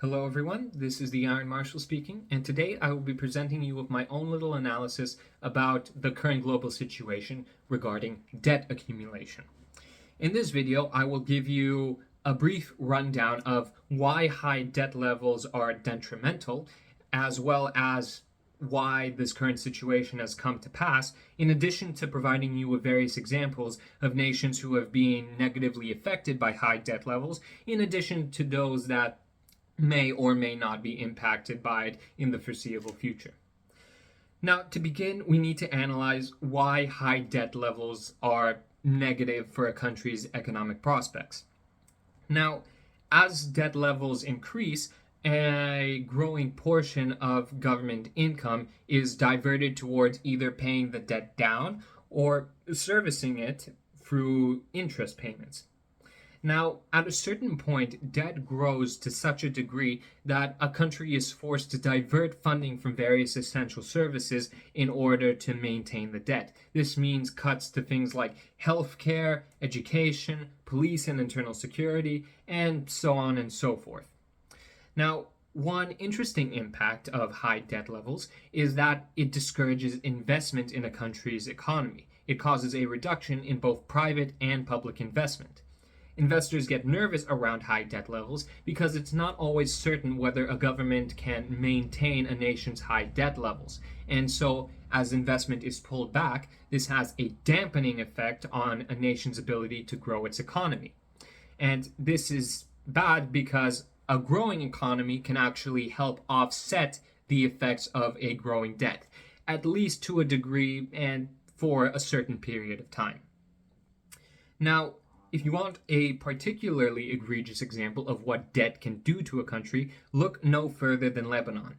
Hello everyone, this is the Iron Marshal speaking, and today I will be presenting you with my own little analysis about the current global situation regarding debt accumulation. In this video, I will give you a brief rundown of why high debt levels are detrimental, as well as why this current situation has come to pass, in addition to providing you with various examples of nations who have been negatively affected by high debt levels, in addition to those that may or may not be impacted by it in the foreseeable future. Now, to begin, we need to analyze why high debt levels are negative for a country's economic prospects. Now, as debt levels increase, a growing portion of government income is diverted towards either paying the debt down or servicing it through interest payments. Now, at a certain point, debt grows to such a degree that a country is forced to divert funding from various essential services in order to maintain the debt. This means cuts to things like healthcare, education, police and internal security, and so on and so forth. Now, one interesting impact of high debt levels is that it discourages investment in a country's economy. It causes a reduction in both private and public investment. Investors get nervous around high debt levels because it's not always certain whether a government can maintain a nation's high debt levels. And so, as investment is pulled back, this has a dampening effect on a nation's ability to grow its economy. And this is bad because a growing economy can actually help offset the effects of a growing debt, at least to a degree and for a certain period of time. Now, if you want a particularly egregious example of what debt can do to a country, look no further than Lebanon.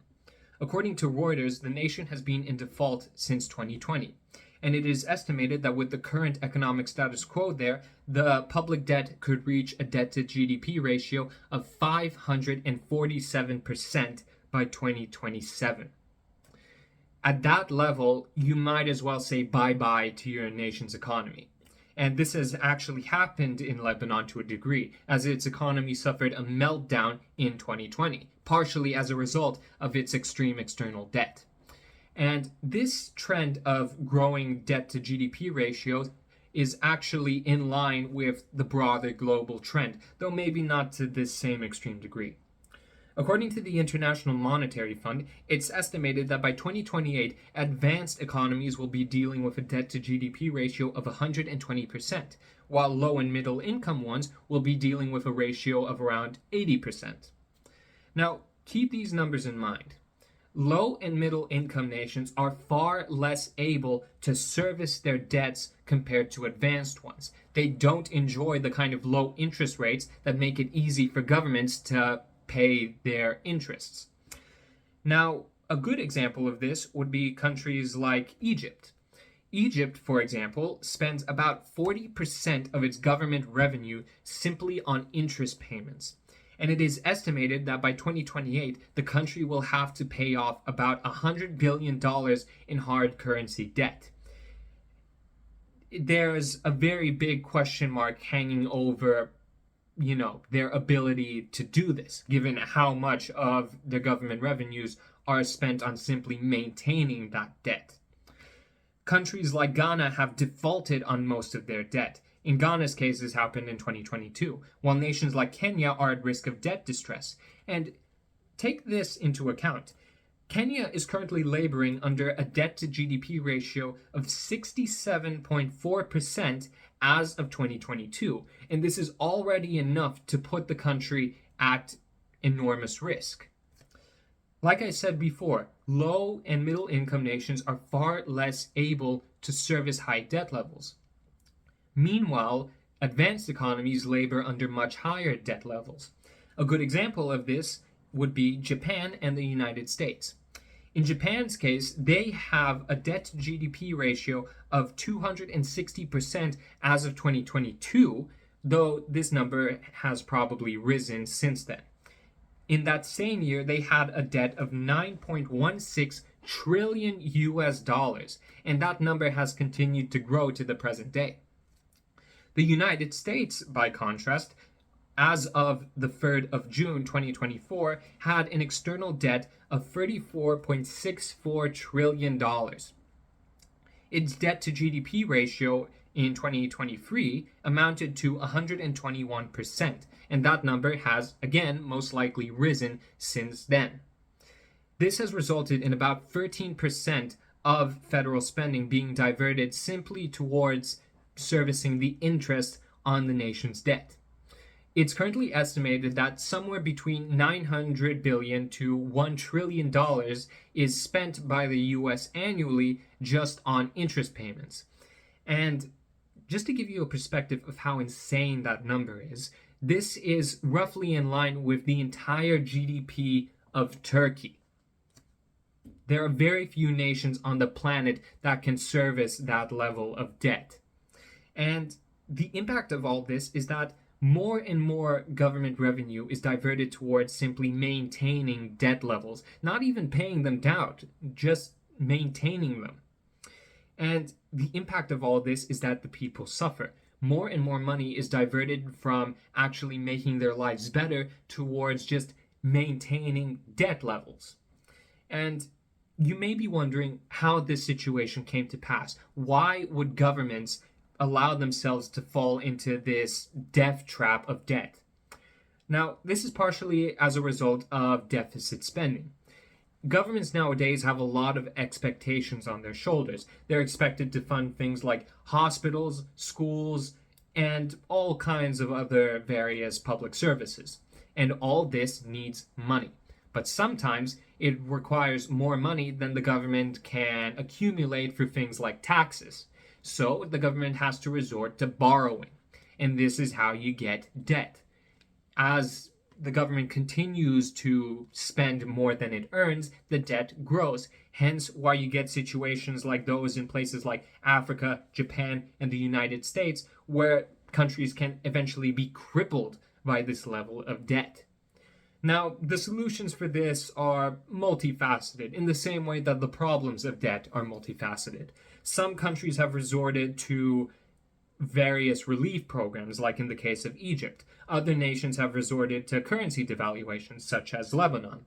According to Reuters, the nation has been in default since 2020, and it is estimated that with the current economic status quo there, the public debt could reach a debt to GDP ratio of 547% by 2027. At that level, you might as well say bye-bye to your nation's economy. And this has actually happened in Lebanon to a degree, as its economy suffered a meltdown in 2020, partially as a result of its extreme external debt. And this trend of growing debt to GDP ratios is actually in line with the broader global trend, though maybe not to this same extreme degree. According to the International Monetary Fund, it's estimated that by 2028, advanced economies will be dealing with a debt to GDP ratio of 120%, while low and middle income ones will be dealing with a ratio of around 80%. Now, keep these numbers in mind. Low and middle income nations are far less able to service their debts compared to advanced ones. They don't enjoy the kind of low interest rates that make it easy for governments to pay their interests. Now, a good example of this would be countries like Egypt. Egypt, for example, spends about 40% of its government revenue simply on interest payments. And it is estimated that by 2028, the country will have to pay off about $100 billion in hard currency debt. There's a very big question mark hanging over their ability to do this, given how much of their government revenues are spent on simply maintaining that debt. Countries like Ghana have defaulted on most of their debt. In Ghana's case, this happened in 2022, while nations like Kenya are at risk of debt distress. And take this into account. Kenya is currently laboring under a debt to GDP ratio of 67.4% as of 2022, and this is already enough to put the country at enormous risk. Like I said before, low and middle income nations are far less able to service high debt levels. Meanwhile, advanced economies labor under much higher debt levels. A good example of this would be Japan and the United States. In Japan's case, they have a debt to GDP ratio of 260% as of 2022, though this number has probably risen since then. In that same year, they had a debt of 9.16 trillion US dollars, and that number has continued to grow to the present day. The United States, by contrast, as of the 3rd of June 2024, had an external debt of $34.64 trillion. Its debt to GDP ratio in 2023 amounted to 121%, and that number has, again, most likely risen since then. This has resulted in about 13% of federal spending being diverted simply towards servicing the interest on the nation's debt. It's currently estimated that somewhere between $900 billion to $1 trillion is spent by the US annually just on interest payments. And just to give you a perspective of how insane that number is, this is roughly in line with the entire GDP of Turkey. There are very few nations on the planet that can service that level of debt. And the impact of all this is that more and more government revenue is diverted towards simply maintaining debt levels, not even paying them down, just maintaining them. And the impact of all this is that the people suffer. More and more money is diverted from actually making their lives better towards just maintaining debt levels. And you may be wondering how this situation came to pass. Why would governments allow themselves to fall into this death trap of debt? Now, this is partially as a result of deficit spending. Governments nowadays have a lot of expectations on their shoulders. They're expected to fund things like hospitals, schools, and all kinds of other various public services. And all this needs money. But sometimes it requires more money than the government can accumulate for things like taxes. So the government has to resort to borrowing. And this is how you get debt. As the government continues to spend more than it earns, the debt grows. Hence why you get situations like those in places like Africa, Japan, and the United States, where countries can eventually be crippled by this level of debt. Now, the solutions for this are multifaceted, in the same way that the problems of debt are multifaceted. Some countries have resorted to various relief programs, like in the case of Egypt. Other nations have resorted to currency devaluations, such as Lebanon.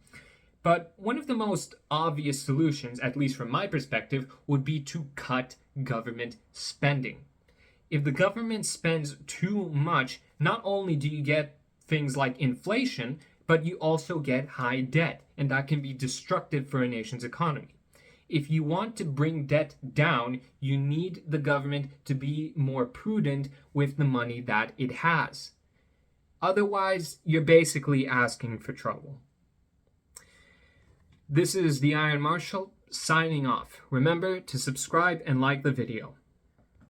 But one of the most obvious solutions, at least from my perspective, would be to cut government spending. If the government spends too much, not only do you get things like inflation, but you also get high debt, and that can be destructive for a nation's economy. If you want to bring debt down, you need the government to be more prudent with the money that it has. Otherwise, you're basically asking for trouble. This is the Iron Marshal signing off. Remember to subscribe and like the video.